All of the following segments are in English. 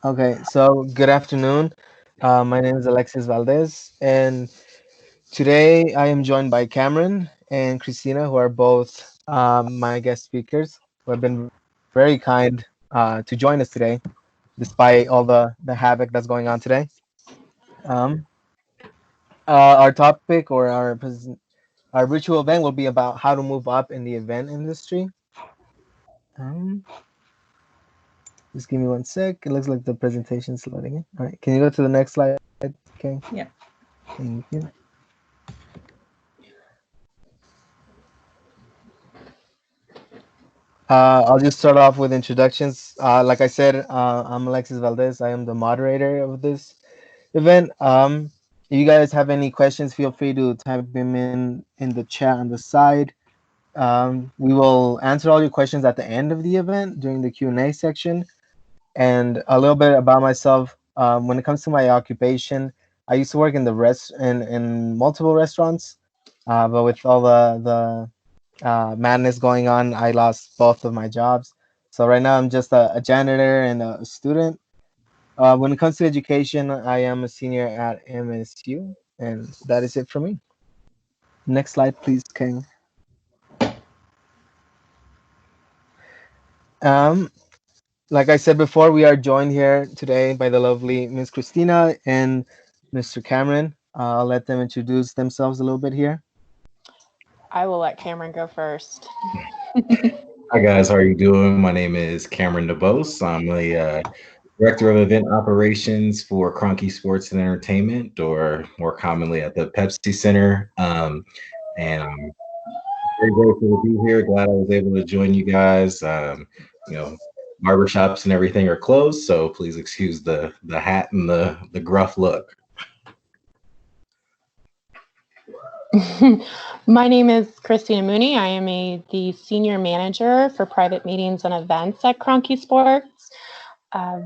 Okay, so good afternoon. My name is Alexis Valdez, and today I am joined by Cameron and Christina, who are both my guest speakers, who have been very kind to join us today, despite all the havoc that's going on today. Um, our topic or our virtual event will be about how to move up in the event industry. Um, just give me one sec. It looks like the presentation's loading in. All right, can you go to the next slide, Kay? Yeah. Thank you. I'll just start off with introductions. Like I said, I'm Alexis Valdez. I am the moderator of this event. If you guys have any questions, feel free to type them in the chat on the side. We will answer all your questions at the end of the event during the Q&A section. And a little bit about myself. When it comes to my occupation, I used to work in the in multiple restaurants, but with all the madness going on, I lost both of my jobs. So right now I'm just a janitor and a student. When it comes to education, I am a senior at MSU, and that is it for me. Next slide, please, King. Um, like I said before, we are joined here today by the lovely Miss Christina and Mr. Cameron. I'll let them introduce themselves a little bit here. I will let Cameron go first. Hi guys, how are you doing? My name is Cameron Debose. I'm a director of event operations for Cronky Sports and Entertainment, or more commonly at the Pepsi Center. And I'm very grateful to be here. Glad I was able to join you guys. You know, barbershops and everything are closed, so please excuse the hat and the gruff look. My name is Christina Mooney. I am the senior manager for private meetings and events at Cronky Sports.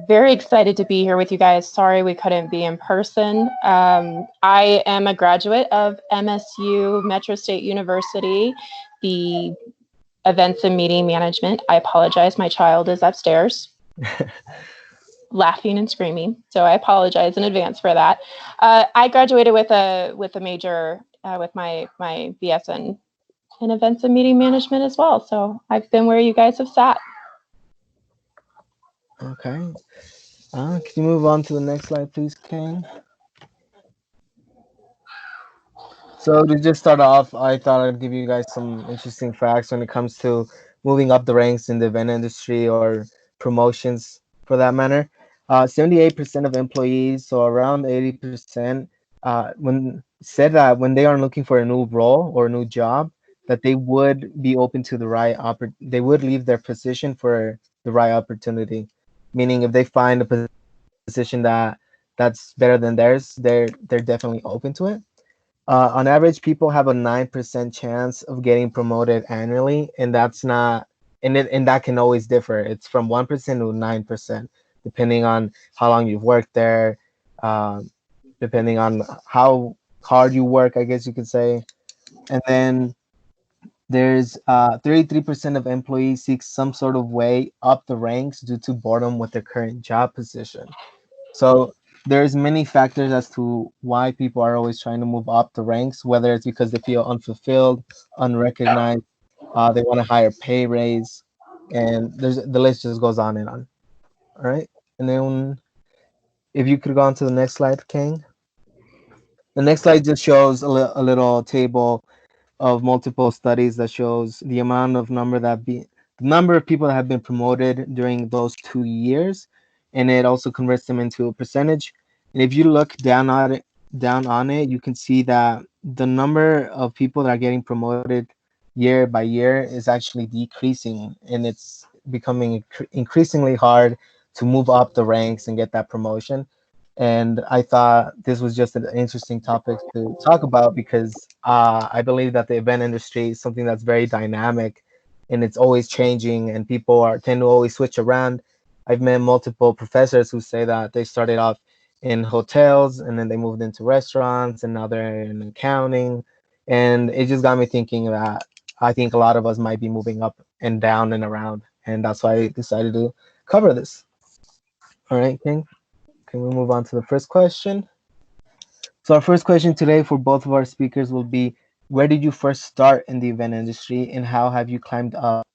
Very excited to be here with you guys. Sorry we couldn't be in person. I am a graduate of MSU Metro State University, the events and meeting management. I apologize. My child is upstairs laughing and screaming, so I apologize in advance for that. I graduated with a major with my BS in events and meeting management as well. So I've been where you guys have sat. Okay. Can you move on to the next slide, please, King? So to just start off, I thought I'd give you guys some interesting facts when it comes to moving up the ranks in the event industry or promotions for that matter. 78% of employees, so around 80%, when said that when they are looking for a new role or a new job, that they would be open to the they would leave their position for the right opportunity. Meaning if they find a position that's better than theirs, they're definitely open to it. On average, people have a 9% chance of getting promoted annually, and that's not, and that can always differ. It's from 1% to 9%, depending on how long you've worked there, um, depending on how hard you work, I guess you could say. And then there's 33% of employees seek some sort of way up the ranks due to boredom with their current job position. So there's many factors as to why people are always trying to move up the ranks, whether it's because they feel unfulfilled, unrecognized, they want a higher pay raise, and the list just goes on and on. All right, and then if you could go on to the next slide, King. The next slide just shows a little table of multiple studies that shows the amount of the number of people that have been promoted during those 2 years, and it also converts them into a percentage. And if you look down on it, you can see that the number of people that are getting promoted year by year is actually decreasing, and it's becoming increasingly hard to move up the ranks and get that promotion. And I thought this was just an interesting topic to talk about because I believe that the event industry is something that's very dynamic and it's always changing, and people are tend to always switch around. I've met multiple professors who say that they started off in hotels and then they moved into restaurants and now they're in accounting, and it just got me thinking that I think a lot of us might be moving up and down and around, and that's why I decided to cover this. All right, King. Can we move on to the first question? So our first question today for both of our speakers will be, where did you first start in the event industry and how have you climbed up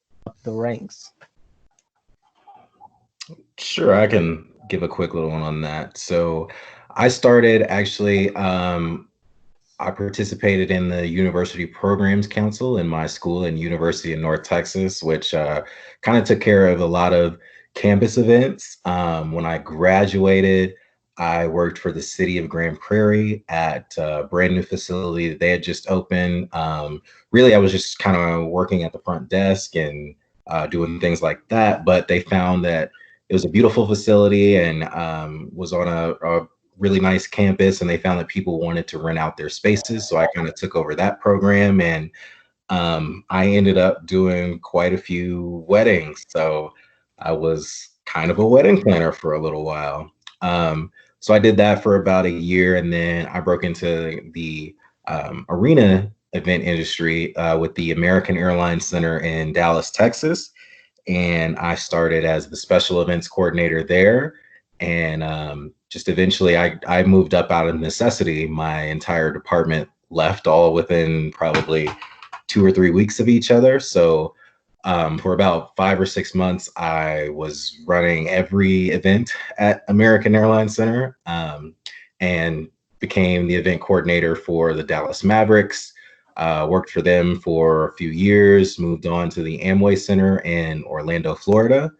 the ranks? Sure, I can give a quick little one on that. So I started actually, I participated in the University Programs Council in my school in University of North Texas, which kind of took care of a lot of campus events. When I graduated, I worked for the city of Grand Prairie at a brand new facility that they had just opened. Really, I was just kind of working at the front desk and doing things like that, but they found that it was a beautiful facility and was on a really nice campus, and they found that people wanted to rent out their spaces. So I kind of took over that program, and I ended up doing quite a few weddings. So I was kind of a wedding planner for a little while. So I did that for about a year, and then I broke into the arena event industry with the American Airlines Center in Dallas, Texas, and I started as the special events coordinator there. And just eventually, I moved up out of necessity. My entire department left all within probably 2 or 3 weeks of each other. So for about 5 or 6 months, I was running every event at American Airlines Center, and became the event coordinator for the Dallas Mavericks. Worked for them for a few years, moved on to the Amway Center in Orlando, Florida,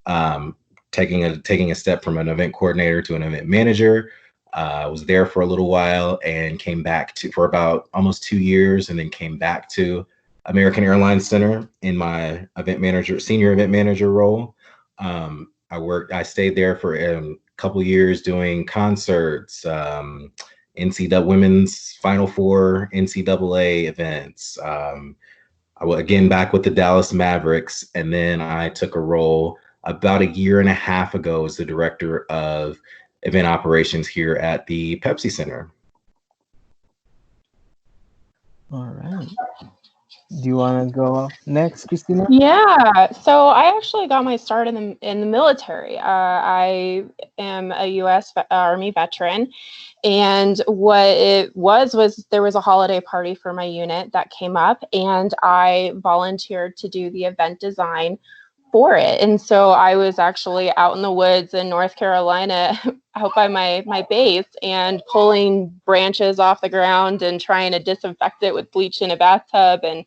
um, taking a step from an event coordinator to an event manager. Was there for a little while and came back to for about almost 2 years, and then came back to American Airlines Center in my senior event manager role. I stayed there for a couple years doing concerts, NCAA women's Final Four NCAA events. I was again back with the Dallas Mavericks, and then I took a role about a year and a half ago as the director of event operations here at the Pepsi Center. All right. Do you want to go next, Christina? Yeah, so I actually got my start in the military. I am a U.S. Army veteran, and what it was there was a holiday party for my unit that came up, and I volunteered to do the event design for it. And so I was actually out in the woods in North Carolina, out by my base, and pulling branches off the ground and trying to disinfect it with bleach in a bathtub, and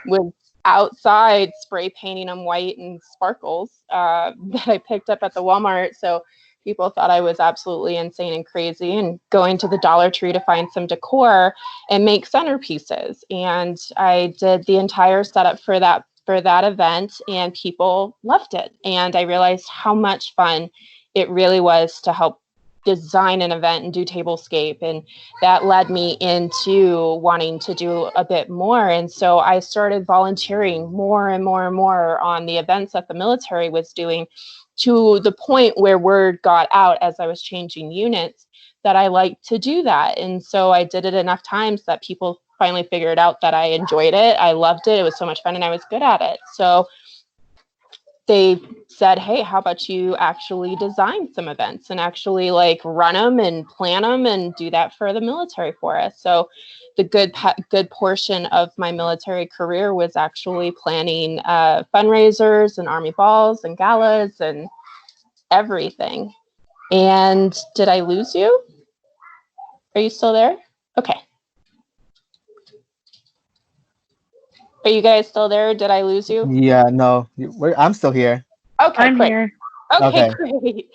was outside spray painting them white and sparkles that I picked up at the Walmart. So people thought I was absolutely insane and crazy, and going to the Dollar Tree to find some decor and make centerpieces. And I did the entire setup for that event, and people loved it. And I realized how much fun it really was to help design an event and do tablescape, and that led me into wanting to do a bit more. And so I started volunteering more and more and more on the events that the military was doing, to the point where word got out as I was changing units that I liked to do that. And so I did it enough times that people finally figured out that I enjoyed it, I loved it, it was so much fun, and I was good at it. So they said, hey, how about you actually design some events and actually like run them and plan them and do that for the military for us. So the good portion of my military career was actually planning fundraisers and Army balls and galas and everything. And did I lose you? Are you still there? Okay. Are you guys still there? Did I lose you? Yeah, no, I'm still here. Okay, I'm great. here. Okay, Okay. great.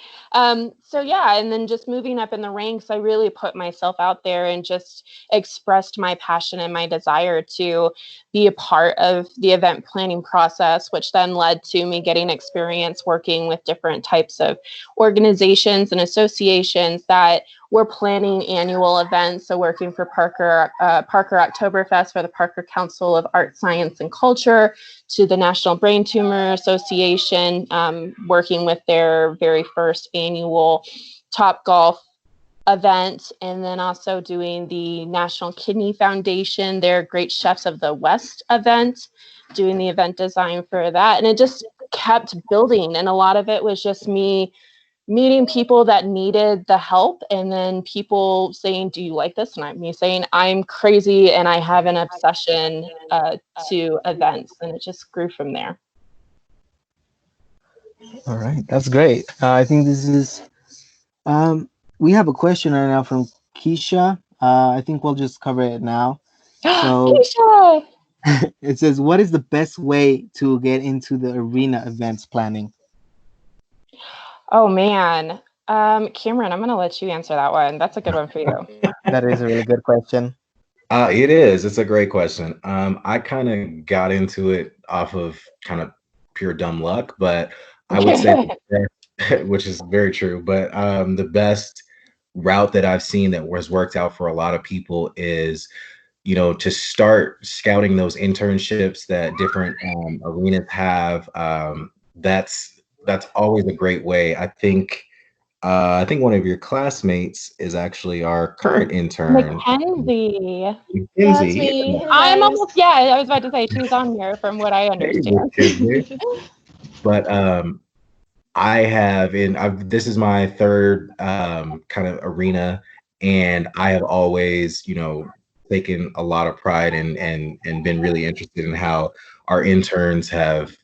So yeah, and then just moving up in the ranks, I really put myself out there and just expressed my passion and my desire to be a part of the event planning process, which then led to me getting experience working with different types of organizations and associations that were planning annual events. So working for Parker Oktoberfest for the Parker Council of Art, Science, and Culture, to the National Brain Tumor Association, working with their very first annual Top Golf event, and then also doing the National Kidney Foundation, their Great Chefs of the West event, doing the event design for that. And it just kept building. And a lot of it was just me meeting people that needed the help, and then people saying, do you like this? And me saying, I'm crazy and I have an obsession to events, and it just grew from there. All right, that's great. I think this is, we have a question right now from Keisha. I think we'll just cover it now. So Keisha! it says, what is the best way to get into the arena events planning? Oh man. Cameron, I'm going to let you answer that one. That's a good one for you. That is a really good question. It is. It's a great question. I kind of got into it off of kind of pure dumb luck, but I would say, which is very true, but the best route that I've seen that has worked out for a lot of people is, to start scouting those internships that different arenas have. That's always a great way. I think one of your classmates is actually our current intern. Mackenzie. That's Mackenzie. me. I'm Nice. almost, yeah, I was about to say she's on here from what I Hey, understand. Mackenzie. But this is my third kind of arena, and I have always, taken a lot of pride and been really interested in how our interns have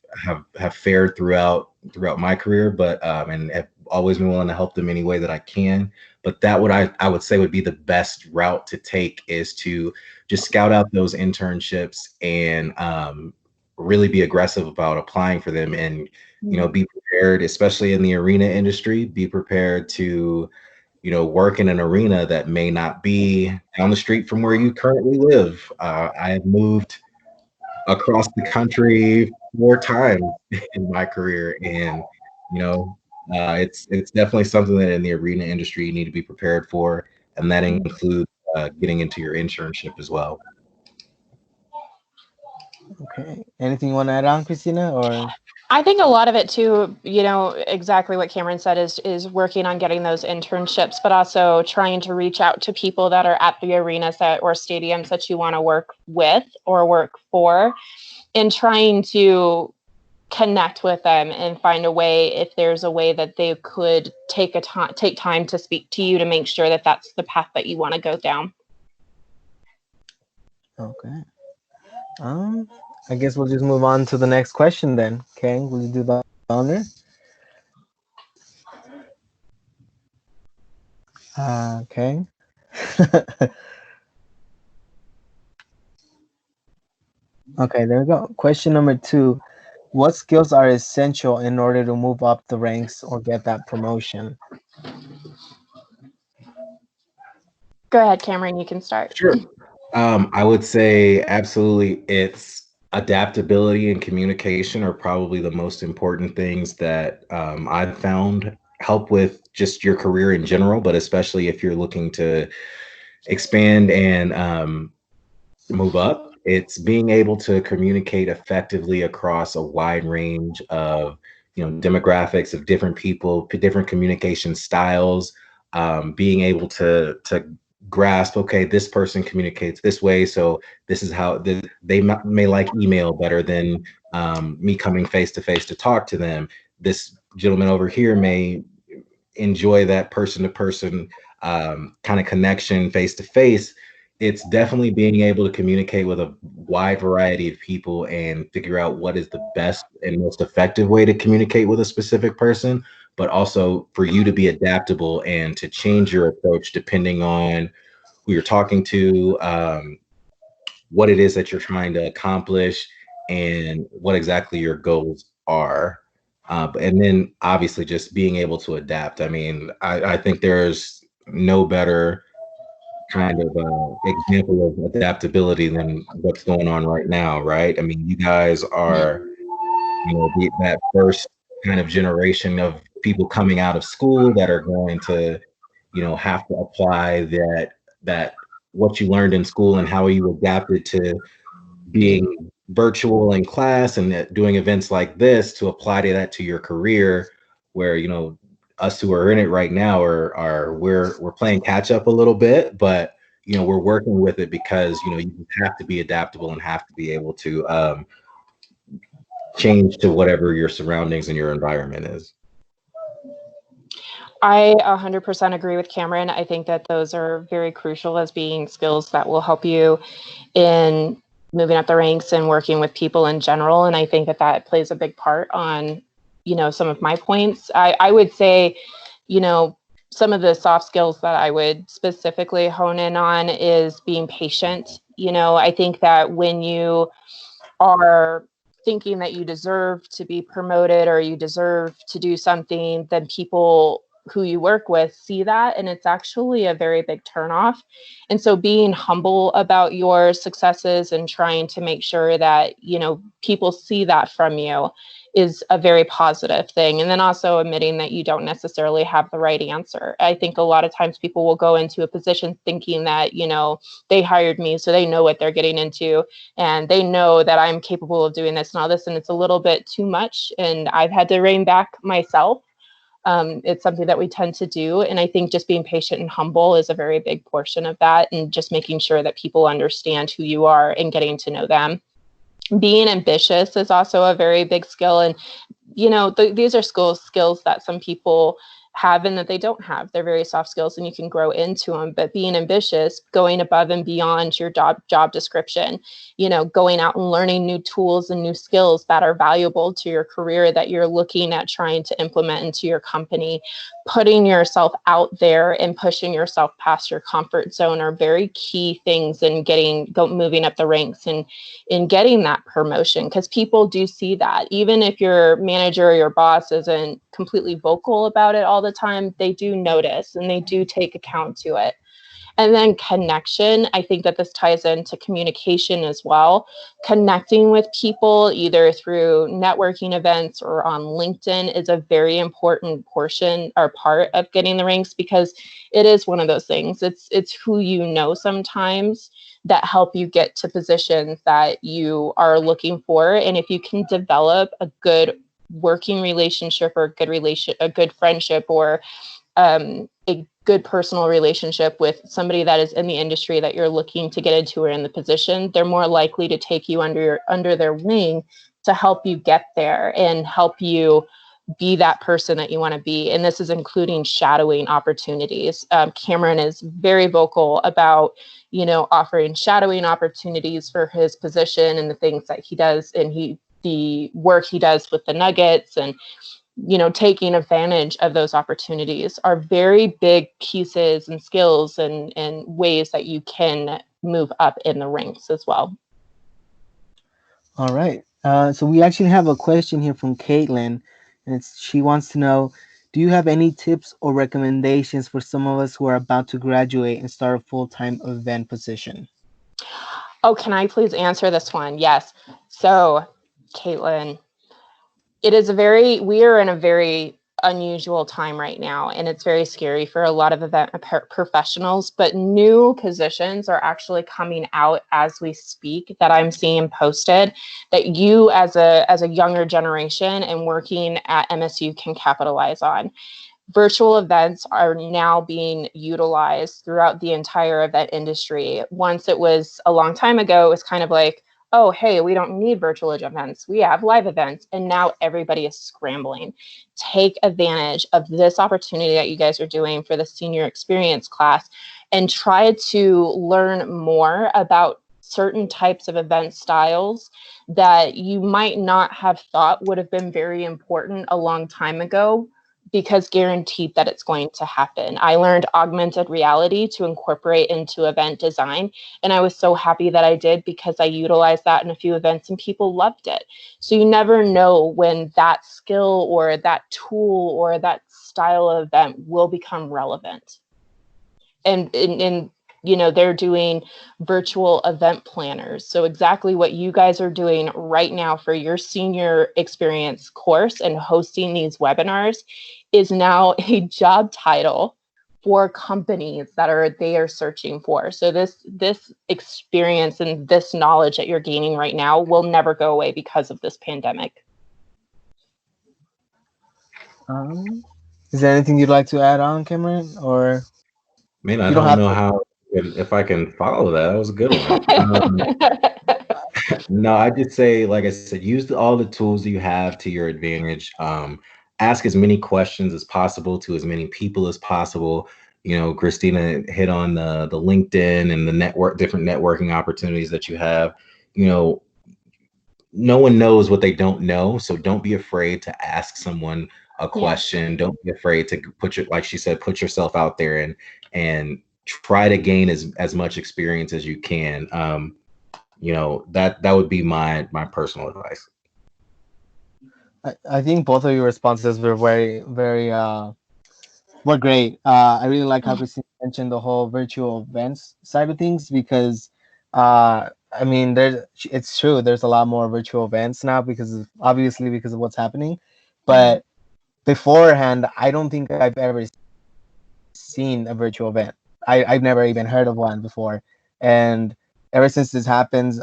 fared throughout my career, but and have always been willing to help them any way that I can. But that what I would say would be the best route to take is to just scout out those internships and really be aggressive about applying for them, and be prepared, especially in the arena industry. Be prepared to work in an arena that may not be down the street from where you currently live. I have moved across the country 4 times in my career, and it's definitely something that in the arena industry you need to be prepared for, and that includes getting into your internship as well. Okay. Anything you want to add on, Christina, or? I think a lot of it too, exactly what Cameron said is working on getting those internships, but also trying to reach out to people that are at the arenas or stadiums that you want to work with or work for, and trying to connect with them and find a way, if there's a way that they could take time to speak to you to make sure that that's the path that you want to go down. Okay. I guess we'll just move on to the next question then. Okay, will you do the honor? Okay. Okay, there we go. Question number 2. What skills are essential in order to move up the ranks or get that promotion? Go ahead, Cameron, you can start. Sure. I would say absolutely. It's adaptability and communication are probably the most important things that I've found help with just your career in general, but especially if you're looking to expand and move up. It's being able to communicate effectively across a wide range of demographics of different people, different communication styles. Being able to grasp, okay, this person communicates this way, so this is how they may like email better than me coming face to face to talk to them. This gentleman over here may enjoy that person to person kind of connection face to face. It's definitely being able to communicate with a wide variety of people and figure out what is the best and most effective way to communicate with a specific person, but also for you to be adaptable and to change your approach depending on who you're talking to, what it is that you're trying to accomplish, and what exactly your goals are. And then obviously just being able to adapt. I mean, I think there's no better kind of example of adaptability than what's going on right now, right? I mean, you guys are, that first kind of generation of people coming out of school that are going to, have to apply that what you learned in school and how you adapted to being virtual in class and doing events like this to apply to that to your career, where us who are in it right now we're playing catch up a little bit, but we're working with it because you have to be adaptable and have to be able to change to whatever your surroundings and your environment is. I 100% agree with Cameron. I think that those are very crucial as being skills that will help you in moving up the ranks and working with people in general. And I think that that plays a big part on, some of my points. I would say, some of the soft skills that I would specifically hone in on is being patient. I think that when you are thinking that you deserve to be promoted or you deserve to do something, then people who you work with see that, and it's actually a very big turnoff. And so being humble about your successes and trying to make sure that, people see that from you is a very positive thing. And then also admitting that you don't necessarily have the right answer. I think a lot of times people will go into a position thinking that, they hired me, so they know what they're getting into and they know that I'm capable of doing this and all this, and it's a little bit too much. And I've had to rein back myself. It's something that we tend to do. And I think just being patient and humble is a very big portion of that, and just making sure that people understand who you are and getting to know them. Being ambitious is also a very big skill. And these are skills that some people have and that they don't have. They're very soft skills and you can grow into them. But being ambitious, going above and beyond your job description, going out and learning new tools and new skills that are valuable to your career that you're looking at trying to implement into your company, putting yourself out there and pushing yourself past your comfort zone are very key things in moving up the ranks and in getting that promotion, because people do see that. Even if your manager or your boss isn't completely vocal about it all the time, they do notice and they do take account to it. And then connection, I think that this ties into communication as well. Connecting with people either through networking events or on LinkedIn is a very important portion or part of getting the ranks, because it is one of those things. It's who you know sometimes that help you get to positions that you are looking for. And if you can develop a good working relationship or a good friendship or a good personal relationship with somebody that is in the industry that you're looking to get into or in the position, they're more likely to take you under their wing to help you get there and help you be that person that you want to be. And this is including shadowing opportunities. Cameron is very vocal about, offering shadowing opportunities for his position and the things that he does, and the work he does with the Nuggets, and taking advantage of those opportunities are very big pieces and skills and ways that you can move up in the ranks as well. All right. So we actually have a question here from Caitlin, and she wants to know, do you have any tips or recommendations for some of us who are about to graduate and start a full-time event position? Oh, can I please answer this one? Yes. So, Caitlin, we are in a very unusual time right now, and it's very scary for a lot of event professionals, but new positions are actually coming out as we speak that I'm seeing posted that you as a younger generation and working at MSU can capitalize on. Virtual events are now being utilized throughout the entire event industry. Once it was a long time ago, it was kind of like, oh, hey, we don't need virtual events. We have live events. And now everybody is scrambling. Take advantage of this opportunity that you guys are doing for the senior experience class and try to learn more about certain types of event styles that you might not have thought would have been very important a long time ago, because guaranteed that it's going to happen. I learned augmented reality to incorporate into event design, and I was so happy that I did, because I utilized that in a few events and people loved it. So you never know when that skill or that tool or that style of event will become relevant. And they're doing virtual event planners. So exactly what you guys are doing right now for your senior experience course and hosting these webinars is now a job title for companies that they are searching for. So this experience and this knowledge that you're gaining right now will never go away because of this pandemic. Is there anything you'd like to add on, Cameron? Or Man, I you don't don't have know to. how if I can follow that. That was a good one. No, I just say, like I said, use all the tools you have to your advantage. ask as many questions as possible to as many people as possible. You know, Christina hit on the LinkedIn and the different networking opportunities that you have. You know, no one knows what they don't know, so don't be afraid to ask someone a question. Don't be afraid to like she said, put yourself out there and try to gain as much experience as you can. You know, that would be my personal advice. I think both of your responses were very were great. I really like how Christine mentioned the whole virtual events side of things because, I mean, it's true. There's a lot more virtual events now obviously because of what's happening, but beforehand, I don't think I've ever seen a virtual event. I've never even heard of one before, and ever since this happened,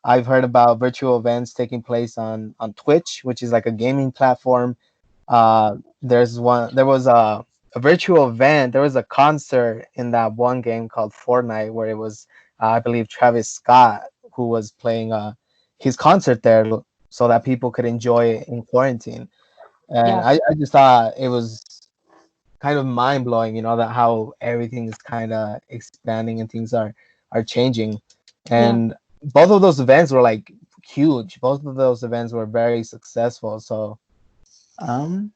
I've heard about virtual events taking place on Twitch, which is like a gaming platform. There was a virtual event. There was a concert in that one game called Fortnite where it was, I believe, Travis Scott who was playing his concert there so that people could enjoy it in quarantine. And I just thought it was kind of mind blowing, that how everything is kind of expanding and things are changing. And both of those events were like huge. Both of those events were very successful. So, um,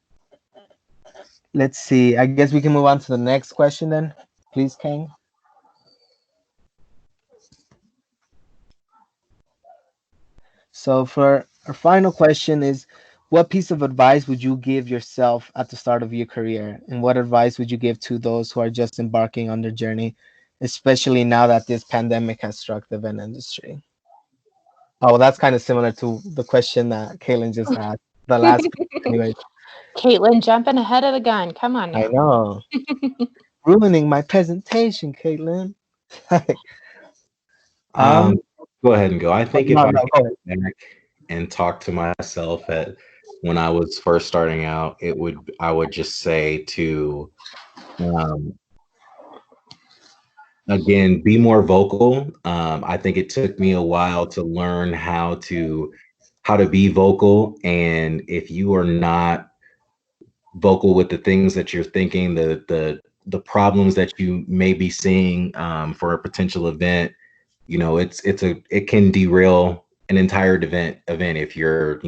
let's see. I guess we can move on to the next question then, please, Kang. So for our final question is, what piece of advice would you give yourself at the start of your career? And what advice would you give to those who are just embarking on their journey, especially now that this pandemic has struck the event industry? Oh, well, that's kind of similar to the question that Caitlin just asked. The last, anyway. Caitlin jumping ahead of the gun. Come on now. I know. Ruining my presentation, Caitlin. Go ahead and go. I think if I go go back and talk to myself at when I was first starting out, I would just say to again, be more vocal. I think it took me a while to learn how to be vocal, and if you are not vocal with the things that you're thinking, the problems that you may be seeing for a potential event, you know, it can derail an entire event if you're,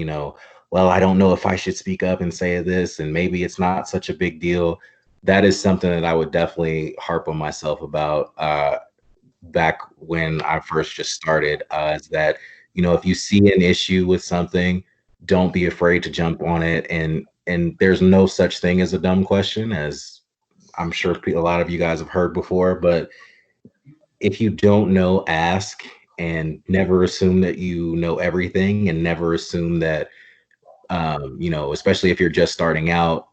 well, I don't know if I should speak up and say this, and maybe it's not such a big deal. That is something that I would definitely harp on myself about back when I first just started, is that, if you see an issue with something, don't be afraid to jump on it. And there's no such thing as a dumb question, as I'm sure a lot of you guys have heard before, but if you don't know, ask, and never assume that you know everything, and never assume that, especially if you're just starting out,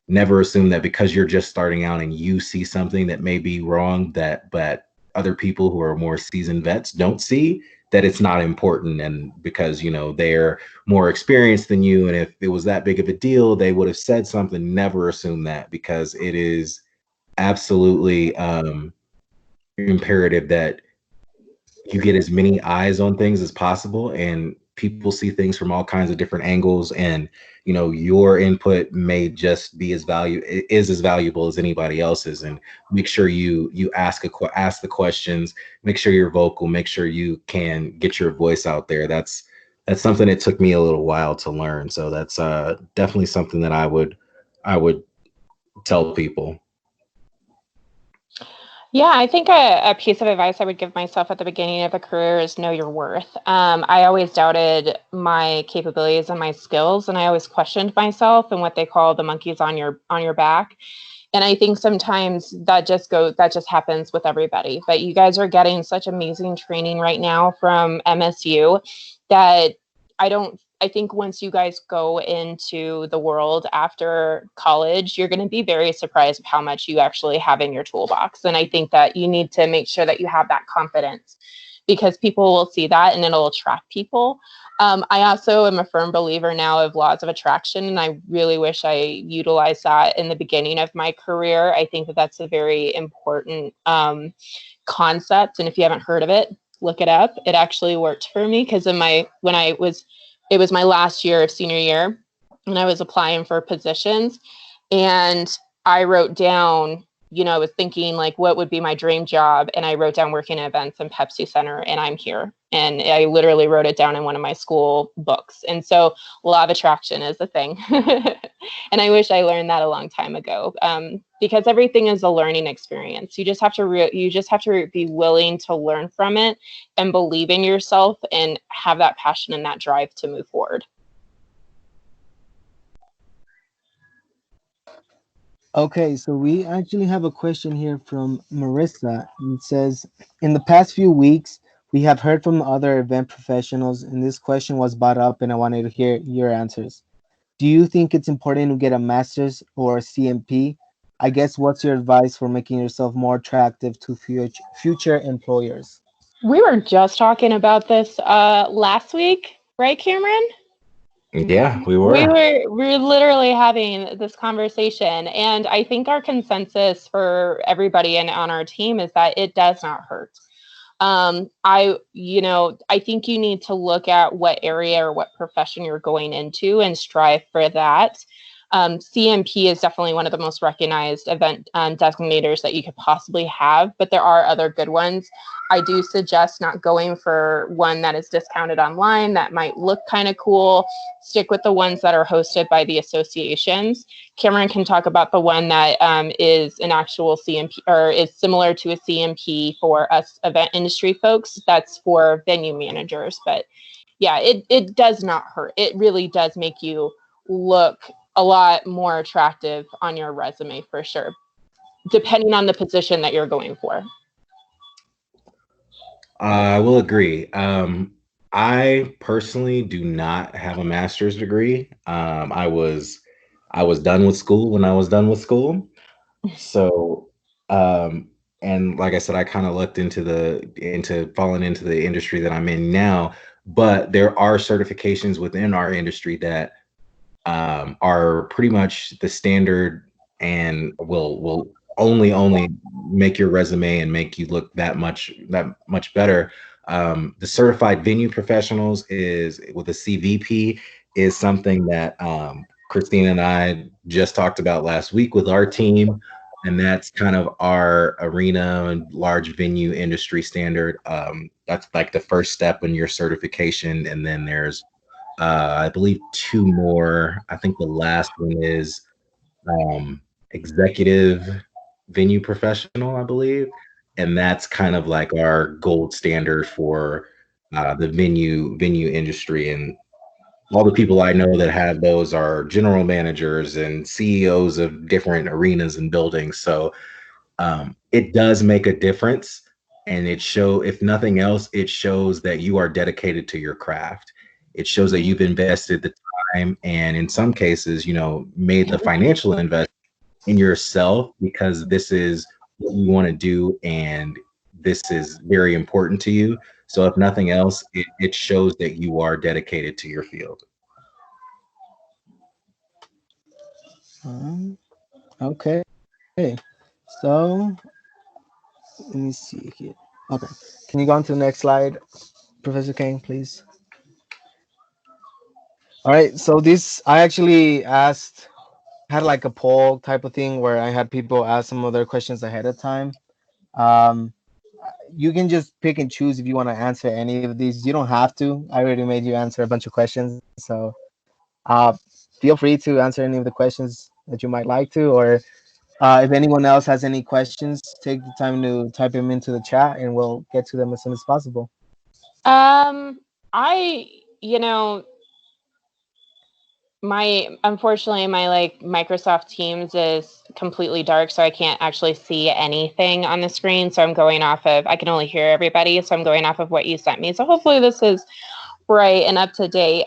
never assume that because you're just starting out and you see something that may be wrong, but other people who are more seasoned vets don't see, that it's not important. And because, they're more experienced than you, and if it was that big of a deal, they would have said something. Never assume that, because it is absolutely imperative that you get as many eyes on things as possible, and people see things from all kinds of different angles, and your input may just be as valuable as anybody else's. And make sure you ask the questions, make sure you're vocal, make sure you can get your voice out there. That's something that took me a little while to learn, so that's definitely something that I would tell people. Yeah, I think a piece of advice I would give myself at the beginning of a career is know your worth. I always doubted my capabilities and my skills, and I always questioned myself and what they call the monkeys on your back. And I think sometimes that just happens with everybody. But you guys are getting such amazing training right now from MSU that I think once you guys go into the world after college, you're going to be very surprised of how much you actually have in your toolbox. And I think that you need to make sure that you have that confidence, because people will see that and it'll attract people. I also am a firm believer now of laws of attraction, and I really wish I utilized that in the beginning of my career. I think that that's a very important concept. And if you haven't heard of it, look it up. It actually worked for me, because it was my last year of senior year. and I was applying for positions, and I wrote down, I was thinking like, what would be my dream job? And I wrote down working in events in Pepsi Center, and I'm here. And I literally wrote it down in one of my school books. And so law of attraction is a thing. And I wish I learned that a long time ago, because everything is a learning experience. You just have to be willing to learn from it and believe in yourself and have that passion and that drive to move forward. Okay, so we actually have a question here from Marissa. It says, in the past few weeks, we have heard from other event professionals, and this question was brought up, and I wanted to hear your answers. Do you think it's important to get a master's or a CMP? I guess what's your advice for making yourself more attractive to future employers? We were just talking about this last week, right, Cameron? Yeah, we We were. were literally having this conversation, and I think our consensus for everybody on our team is that it does not hurt. I think you need to look at what area or what profession you're going into and strive for that. CMP is definitely one of the most recognized event designators that you could possibly have, but there are other good ones. I do suggest not going for one that is discounted online that might look kind of cool. Stick with the ones that are hosted by the associations. Cameron can talk about the one that is an actual CMP or is similar to a CMP for us event industry folks. That's for venue managers. But yeah, it does not hurt. It really does make you look a lot more attractive on your resume for sure, depending on the position that you're going for. I will agree. I personally do not have a master's degree. I was done with school when I was done with school. So, and like I said, I kind of looked into falling into the industry that I'm in now. But there are certifications within our industry that are pretty much the standard and will only make your resume and make you look that much better. The certified venue professionals is with the CVP is something that Christina and I just talked about last week with our team, and that's kind of our arena and large venue industry standard. That's like the first step in your certification, and then there's I believe two more. I think the last one is executive venue professional, I believe, and that's kind of like our gold standard for the venue industry. And all the people I know that have those are general managers and CEOs of different arenas and buildings. So it does make a difference, and if nothing else, it shows that you are dedicated to your craft. It shows that you've invested the time, and in some cases, made the financial investment in yourself, because this is what you want to do and this is very important to you. So if nothing else, it shows that you are dedicated to your field. Okay. So let me see here. Okay. Can you go on to the next slide, Professor Kang, please? All right. So this, I actually had like a poll type of thing where I had people ask some of their questions ahead of time. Um, you can just pick and choose if you want to answer any of these. You don't have to. I already made you answer a bunch of questions. So uh, feel free to answer any of the questions that you might like to, or if anyone else has any questions, take the time to type them into the chat and we'll get to them as soon as possible. I, unfortunately my like Microsoft Teams is completely dark, so I can't actually see anything on the screen. So I can only hear everybody. So I'm going off of what you sent me. So hopefully this is right and up to date.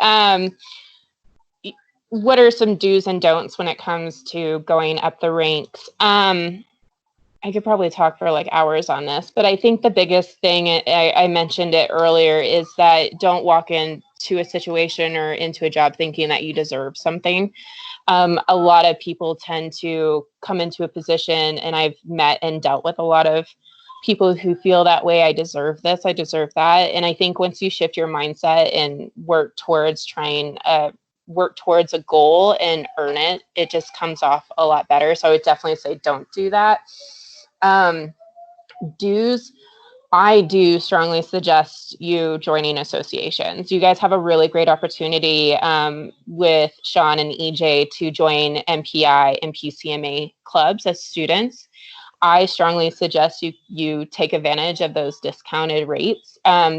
What are some do's and don'ts when it comes to going up the ranks? I could probably talk for like hours on this, but I think the biggest thing, I mentioned it earlier, is that don't walk into a situation or into a job thinking that you deserve something. A lot of people tend to come into a position, and I've met and dealt with a lot of people who feel that way. I deserve this, I deserve that. And I think once you shift your mindset and work towards trying work towards a goal and earn it, it just comes off a lot better. So I would definitely say don't do that. Dues, I do strongly suggest you joining associations. You guys have a really great opportunity with Sean and EJ to join MPI and PCMA clubs as students. I strongly suggest you take advantage of those discounted rates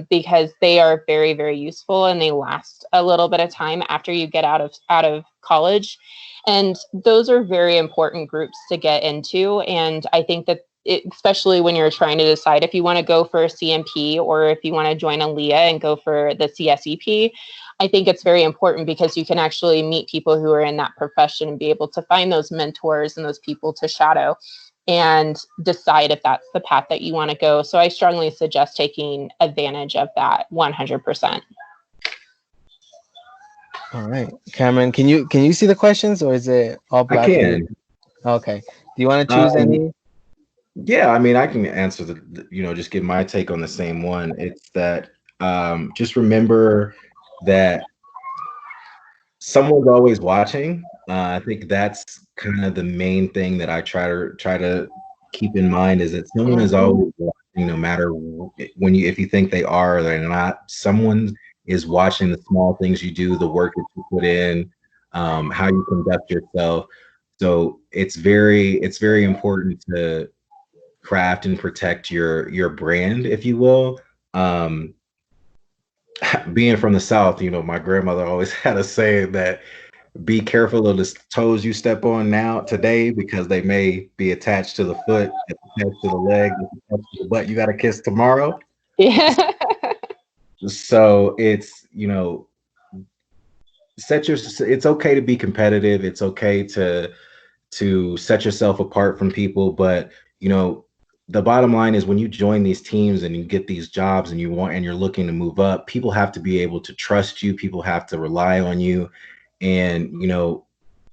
because they are very, very useful and they last a little bit of time after you get out of college. And those are very important groups to get into. And I think that especially when you're trying to decide if you want to go for a CMP or if you want to join a LEA and go for the CSEP, I think it's very important because you can actually meet people who are in that profession and be able to find those mentors and those people to shadow and decide if that's the path that you want to go. So I strongly suggest taking advantage of that 100%. All right, Cameron, can you see the questions or is it all I black? can. Okay. Do you want to choose any? Yeah, I mean, I can answer just give my take on the same one. It's that just remember that someone's always watching. I think that's kind of the main thing that I try to keep in mind is that someone is always watching, no matter if you think they are or they're not. Someone is watching the small things you do, the work that you put in, how you conduct yourself. So it's very important to craft and protect your brand, if you will. Being from the South, my grandmother always had a saying that be careful of the toes you step on now today because they may be attached to the foot, attached to the leg, attached to the butt you got to kiss tomorrow. Yeah. So it's it's okay to be competitive. It's okay to set yourself apart from people, but the bottom line is when you join these teams and you get these jobs and you're looking to move up, people have to be able to trust you. People have to rely on you. And,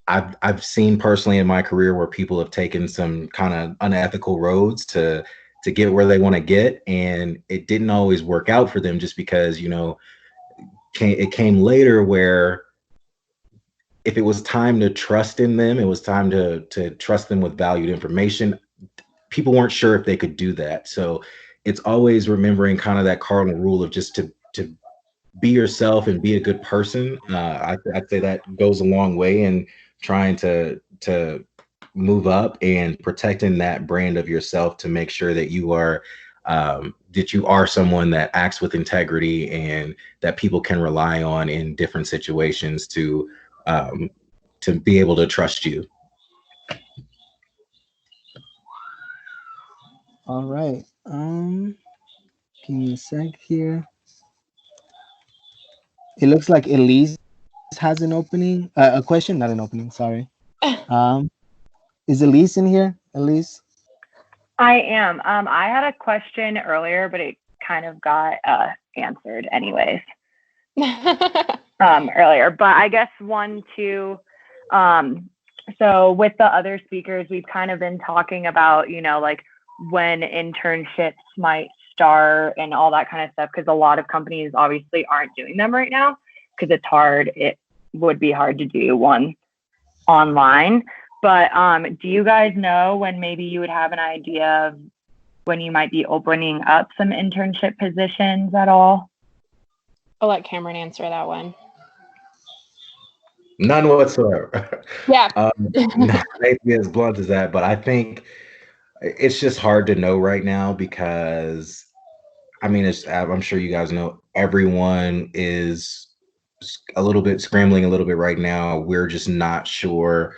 I've seen personally in my career where people have taken some kind of unethical roads to get where they want to get. And it didn't always work out for them just because, it came later where if it was time to trust in them, it was time to trust them with valued information. People weren't sure if they could do that. So it's always remembering kind of that cardinal rule of just to be yourself and be a good person. I'd say that goes a long way in trying to move up and protecting that brand of yourself to make sure that you are someone that acts with integrity and that people can rely on in different situations to be able to trust you. All right. Give me a sec here. It looks like Elise has an opening, a question, not an opening. Sorry. Um, is Elise in here? Elise? I am. I had a question earlier, but it kind of got answered anyways. Earlier, but I guess so with the other speakers, we've kind of been talking about, like when internships might start and all that kind of stuff, because a lot of companies obviously aren't doing them right now because it's hard. It would be hard to do one online. But do you guys know when maybe you would have an idea of when you might be opening up some internship positions at all? I'll let Cameron answer that one. None whatsoever. Yeah. Not maybe as blunt as that, but I think it's just hard to know right now because, I mean, I'm sure you guys know everyone is a little bit scrambling a little bit right now. We're just not sure,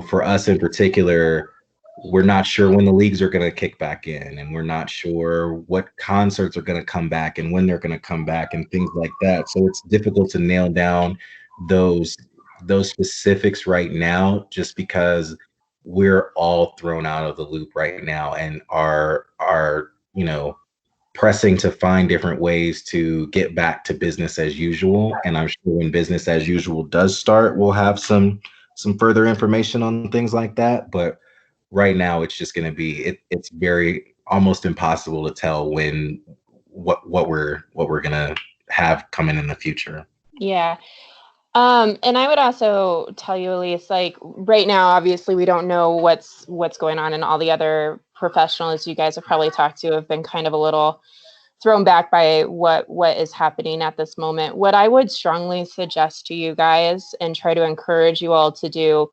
for us in particular, we're not sure when the leagues are going to kick back in, and we're not sure what concerts are going to come back and when they're going to come back and things like that. So it's difficult to nail down those specifics right now, just because we're all thrown out of the loop right now and are pressing to find different ways to get back to business as usual. And I'm sure when business as usual does start, we'll have some further information on things like that. But right now, it's just going to be it's very almost impossible to tell when what we're going to have coming in the future. Yeah. And I would also tell you, Elise, like right now, obviously we don't know what's going on, and all the other professionals you guys have probably talked to have been kind of a little thrown back by what is happening at this moment. What I would strongly suggest to you guys and try to encourage you all to do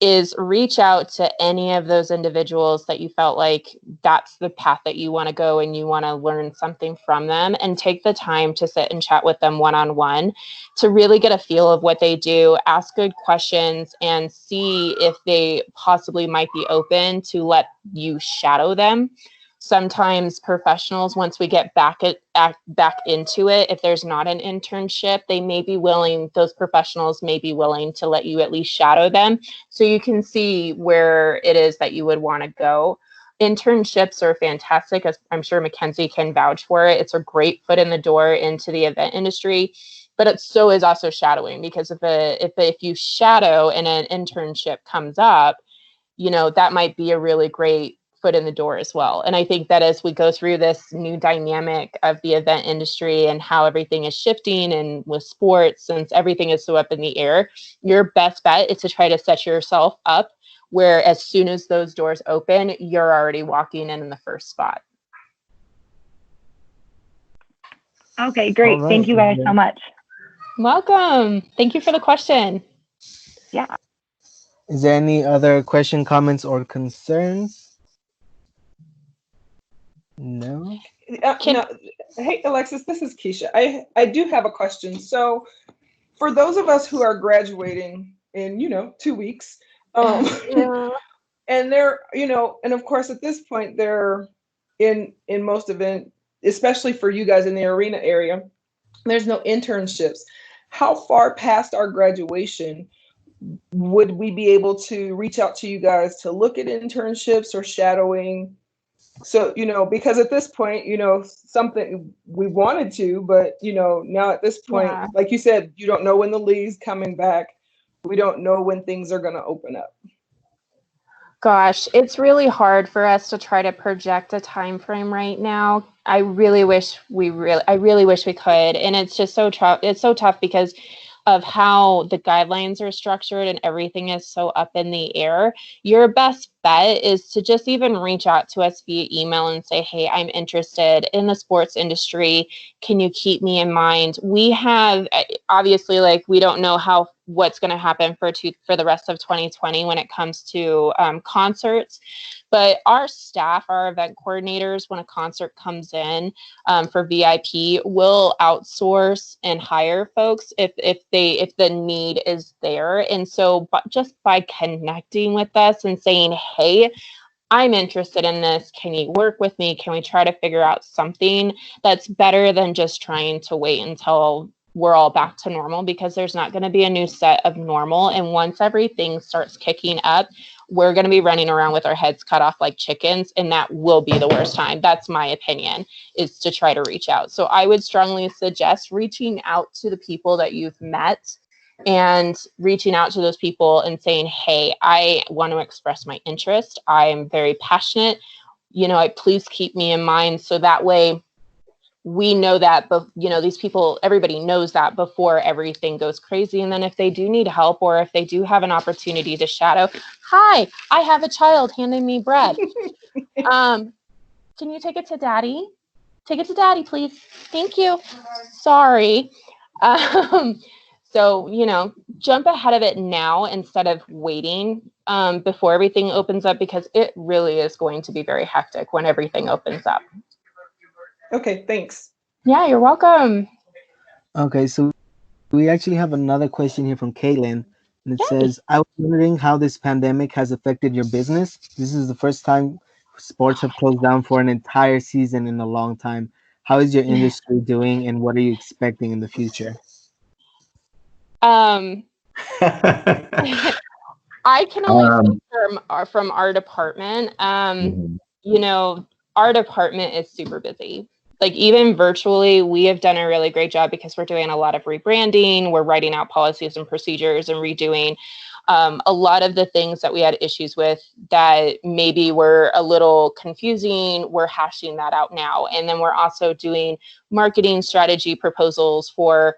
is reach out to any of those individuals that you felt like that's the path that you want to go and you want to learn something from them, and take the time to sit and chat with them one-on-one to really get a feel of what they do, ask good questions, and see if they possibly might be open to let you shadow them. Sometimes professionals, once we get back into it, if there's not an internship, they may be willing, those professionals may be willing to let you at least shadow them so you can see where it is that you would want to go. Internships are fantastic, as I'm sure Mackenzie can vouch for it. It's a great foot in the door into the event industry, but it so is also shadowing, because if you shadow and an internship comes up, you know, that might be a really great foot in the door as well. And I think that as we go through this new dynamic of the event industry and how everything is shifting, and with sports, since everything is so up in the air, your best bet is to try to set yourself up where as soon as those doors open, you're already walking in the first spot. Okay, great. All Thank right. you guys so much. Welcome. Thank you for the question. Yeah. Is there any other question, comments, or concerns? No. No. Hey, Alexis, this is Keisha. I do have a question. So, for those of us who are graduating in 2 weeks, Yeah. and they're and of course at this point they're in most event, especially for you guys in the arena area, there's no internships. How far past our graduation would we be able to reach out to you guys to look at internships or shadowing? So, because at this point, something we wanted to, but, now at this point, Yeah. like you said, you don't know when the league's coming back. We don't know when things are going to open up. Gosh, it's really hard for us to try to project a time frame right now. I really wish we could, and it's just so tough. It's so tough because of how the guidelines are structured and everything is so up in the air. Your best bet is to just even reach out to us via email and say, hey, I'm interested in the sports industry. Can you keep me in mind? We have, obviously, like, we don't know what's going to happen for the rest of 2020 when it comes to concerts. But our staff, our event coordinators, when a concert comes in for VIP, will outsource and hire folks if the need is there. And so, but just by connecting with us and saying, hey, I'm interested in this. Can you work with me? Can we try to figure out something? That's better than just trying to wait until we're all back to normal, because there's not going to be a new set of normal. And once everything starts kicking up, we're going to be running around with our heads cut off like chickens, and that will be the worst time. That's my opinion, is to try to reach out. So I would strongly suggest reaching out to the people that you've met and reaching out to those people and saying, hey, I want to express my interest. I'm very passionate. Please keep me in mind. So that way we know that, these people, everybody knows that before everything goes crazy. And then if they do need help, or if they do have an opportunity to shadow, hi, I have a child handing me bread. Can you take it to daddy? Take it to daddy, please. Thank you. Sorry. So, jump ahead of it now instead of waiting before everything opens up, because it really is going to be very hectic when everything opens up. Okay, thanks. Yeah, you're welcome. Okay, so we actually have another question here from Caitlin, and it Yay. says, I was wondering how this pandemic has affected your business. This is the first time sports have closed down for an entire season in a long time. How is your industry doing, and what are you expecting in the future? I can only speak from our department. Our department is super busy. Like, even virtually, we have done a really great job because we're doing a lot of rebranding. We're writing out policies and procedures and redoing a lot of the things that we had issues with that maybe were a little confusing. We're hashing that out now. And then we're also doing marketing strategy proposals for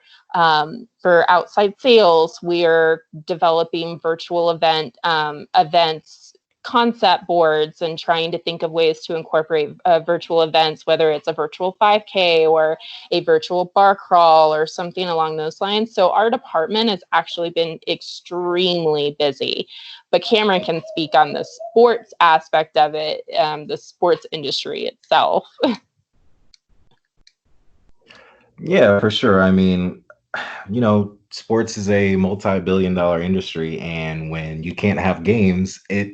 For outside sales, we're developing virtual events, concept boards, and trying to think of ways to incorporate virtual events, whether it's a virtual 5K or a virtual bar crawl or something along those lines. So our department has actually been extremely busy, but Cameron can speak on the sports aspect of it, the sports industry itself. Yeah, for sure. I mean, sports is a multi-billion-dollar industry, and when you can't have games, it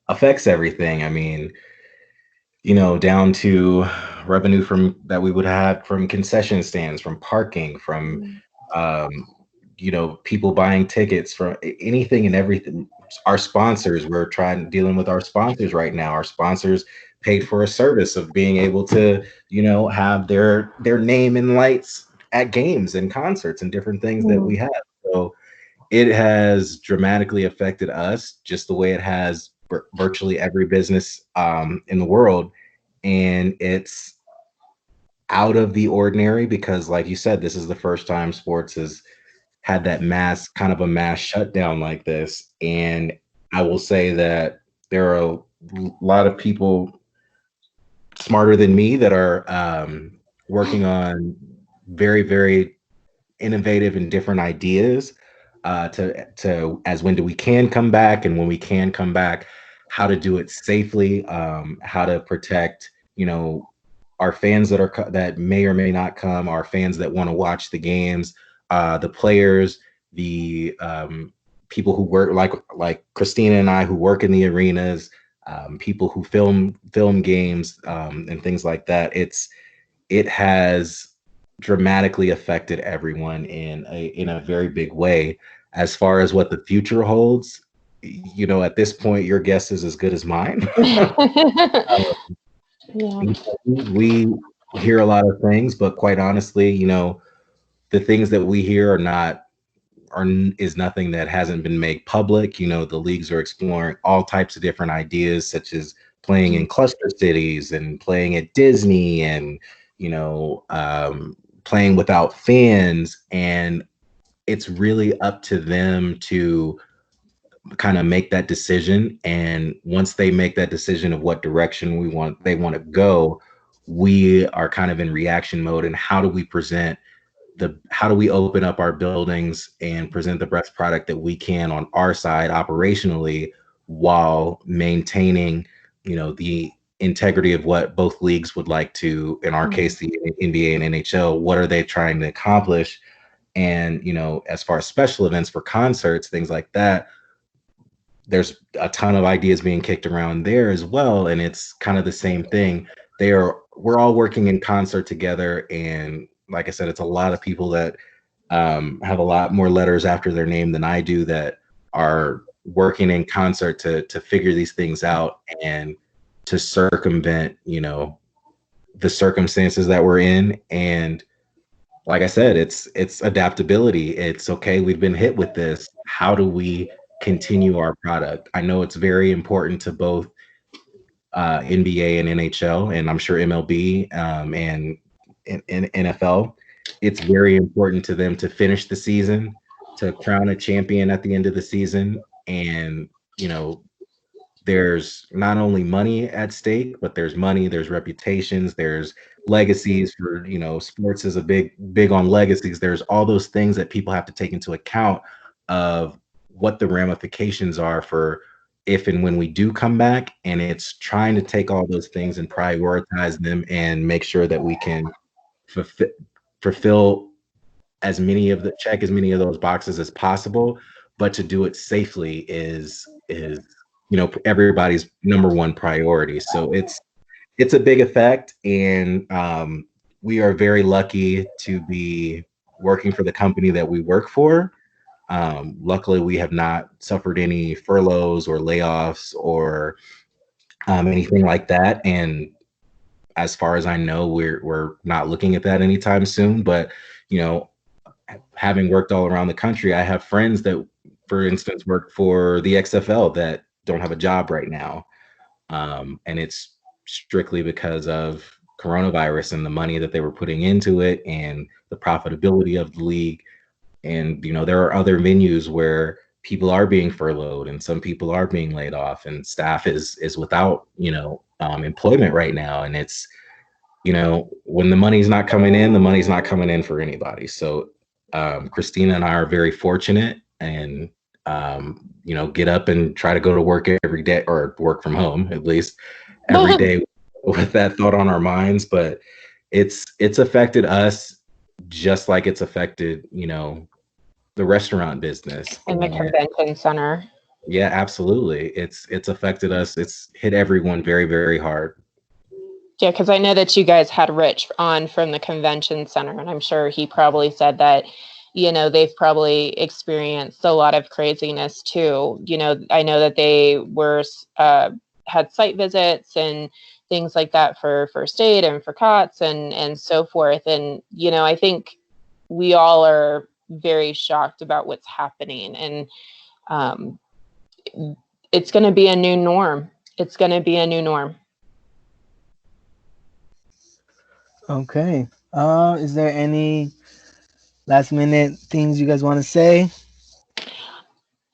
affects everything. I mean, down to revenue from that we would have from concession stands, from parking, from people buying tickets, from anything and everything. Our sponsors, we're dealing with our sponsors right now. Our sponsors paid for a service of being able to, have their name in lights at games and concerts and different things that we have. So it has dramatically affected us just the way it has virtually every business in the world. And it's out of the ordinary because, like you said, this is the first time sports has had that kind of a mass shutdown like this. And I will say that there are a lot of people smarter than me that are working on very, very innovative and different ideas to as when we can come back, and when we can come back, how to do it safely, how to protect, our fans that may or may not come, our fans that want to watch the games, the players, the people who work like Christina and I who work in the arenas, people who film games and things like that. It has dramatically affected everyone in a very big way. As far as what the future holds, at this point, your guess is as good as mine. Yeah. We hear a lot of things, but quite honestly, the things that we hear is nothing that hasn't been made public. The leagues are exploring all types of different ideas, such as playing in cluster cities and playing at Disney, and playing without fans. And it's really up to them to kind of make that decision. And once they make that decision of what direction they want to go, we are kind of in reaction mode. And how do we open up our buildings and present the best product that we can on our side operationally, while maintaining, the integrity of what both leagues would like to, in our case, the NBA and NHL, what are they trying to accomplish? And, as far as special events for concerts, things like that, there's a ton of ideas being kicked around there as well. And it's kind of the same thing. We're all working in concert together. And like I said, it's a lot of people that have a lot more letters after their name than I do, that are working in concert to figure these things out and to circumvent, the circumstances that we're in. And like I said, it's adaptability. It's okay. We've been hit with this. How do we continue our product? I know it's very important to both NBA and NHL, and I'm sure MLB and NFL. It's very important to them to finish the season, to crown a champion at the end of the season. And, there's not only money at stake, but there's money, there's reputations, there's legacies for, sports is a big on legacies. There's all those things that people have to take into account of what the ramifications are for if and when we do come back. And it's trying to take all those things and prioritize them and make sure that we can fulfill as many of those boxes as possible. But to do it safely is everybody's number one priority. So it's a big effect. And we are very lucky to be working for the company that we work for. Luckily, we have not suffered any furloughs or layoffs or anything like that. And as far as I know, we're not looking at that anytime soon. But having worked all around the country, I have friends that, for instance, work for the XFL that don't have a job right now, and it's strictly because of coronavirus and the money that they were putting into it and the profitability of the league. And, there are other venues where people are being furloughed and some people are being laid off and staff is without, employment right now. And it's, when the money's not coming in, the money's not coming in for anybody. So Christina and I are very fortunate and, get up and try to go to work every day, or work from home at least every day with that thought on our minds. But it's affected us just like it's affected, the restaurant business in the convention center. Yeah, absolutely. It's affected us. It's hit everyone very, very hard. Yeah, because I know that you guys had Rich on from the convention center, and I'm sure he probably said that, they've probably experienced a lot of craziness too. I know that they were had site visits and things like that for first aid and for COTS and so forth. And, I think we all are very shocked about what's happening. And it's going to be a new norm. It's going to be a new norm. Okay. Is there any last minute things you guys want to say?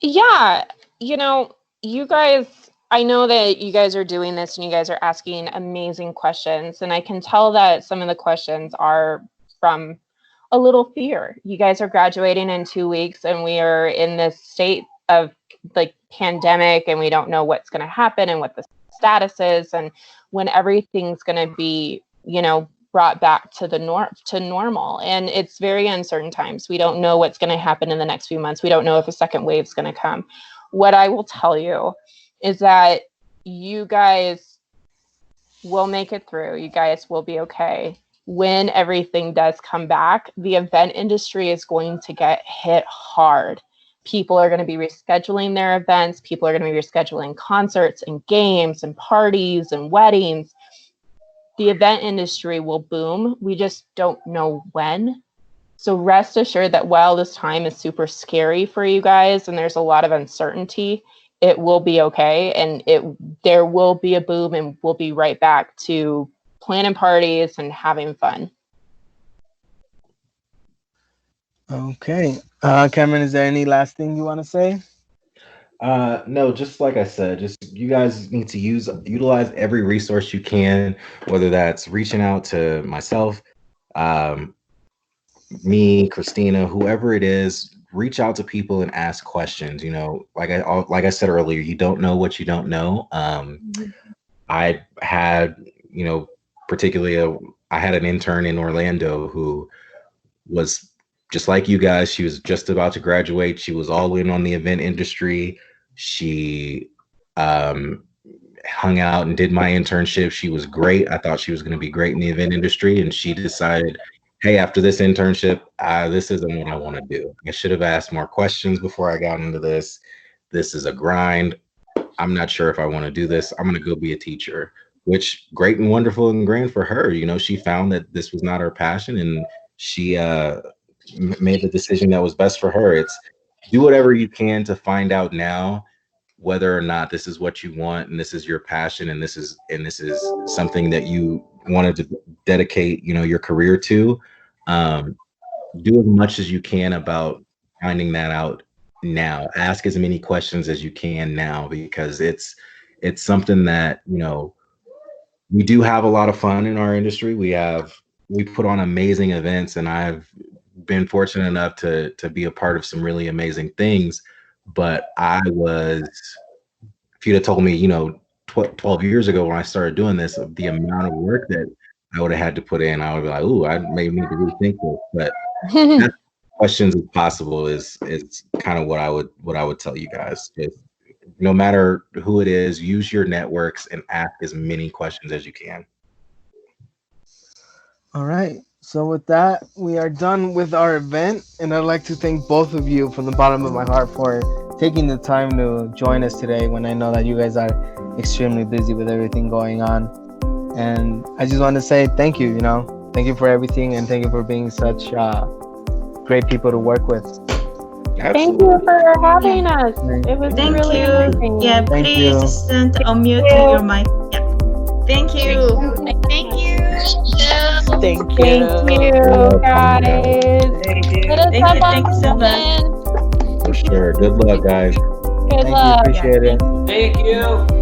Yeah. You guys, I know that you guys are doing this and you guys are asking amazing questions. And I can tell that some of the questions are from a little fear. You guys are graduating in 2 weeks and we are in this state of like pandemic and we don't know what's going to happen and what the status is and when everything's going to be, brought back to normal. And it's very uncertain times. We don't know what's going to happen in the next few months. We don't know if a second wave is going to come. What I will tell you is that you guys will make it through. You guys will be okay. When everything does come back, the event industry is going to get hit hard. People are going to be rescheduling their events. People are going to be rescheduling concerts and games and parties and weddings. The event industry will boom. We just don't know when. So rest assured that while this time is super scary for you guys and there's a lot of uncertainty, it will be okay. And there will be a boom and we'll be right back to planning parties and having fun. Okay. Cameron, is there any last thing you want to say? No, just like I said, just you guys need to utilize every resource you can, whether that's reaching out to myself, me, Christina, whoever it is, reach out to people and ask questions. Like I said earlier, you don't know what you don't know. I had, particularly I had an intern in Orlando who was just like you guys. She was just about to graduate. She was all in on the event industry. She hung out and did my internship. She was great. I thought she was going to be great in the event industry. And she decided, hey, after this internship, this isn't what I want to do. I should have asked more questions before I got into this. This is a grind. I'm not sure if I want to do this. I'm going to go be a teacher, which great and wonderful and grand for her. She found that this was not her passion and she made the decision that was best for her. It's do whatever you can to find out now whether or not this is what you want and this is your passion and this is something that you wanted to dedicate, your career to. Do as much as you can about finding that out now. Ask as many questions as you can now because it's something that, we do have a lot of fun in our industry. We put on amazing events and I've been fortunate enough to be a part of some really amazing things. But if you'd have told me, 12 years ago when I started doing this, the amount of work that I would have had to put in, I would be like, ooh, I may need to rethink this. But as questions as possible is kind of what I would tell you guys. No matter who it is, use your networks and ask as many questions as you can. All right. So with that, we are done with our event. And I'd like to thank both of you from the bottom of my heart for taking the time to join us today when I know that you guys are extremely busy with everything going on. And I just want to say thank you, thank you for everything. And thank you for being such great people to work with. Absolutely. Thank you for having us. It was Thank really you. amazing. Yeah, Thank please you. unmute your mic. Yeah. Thank you. Thank you. Thank you. Thank you, guys. Hit us up Thank you so much. on For sure. Good luck, guys. Good Thank you. luck. Appreciate it. Thank you.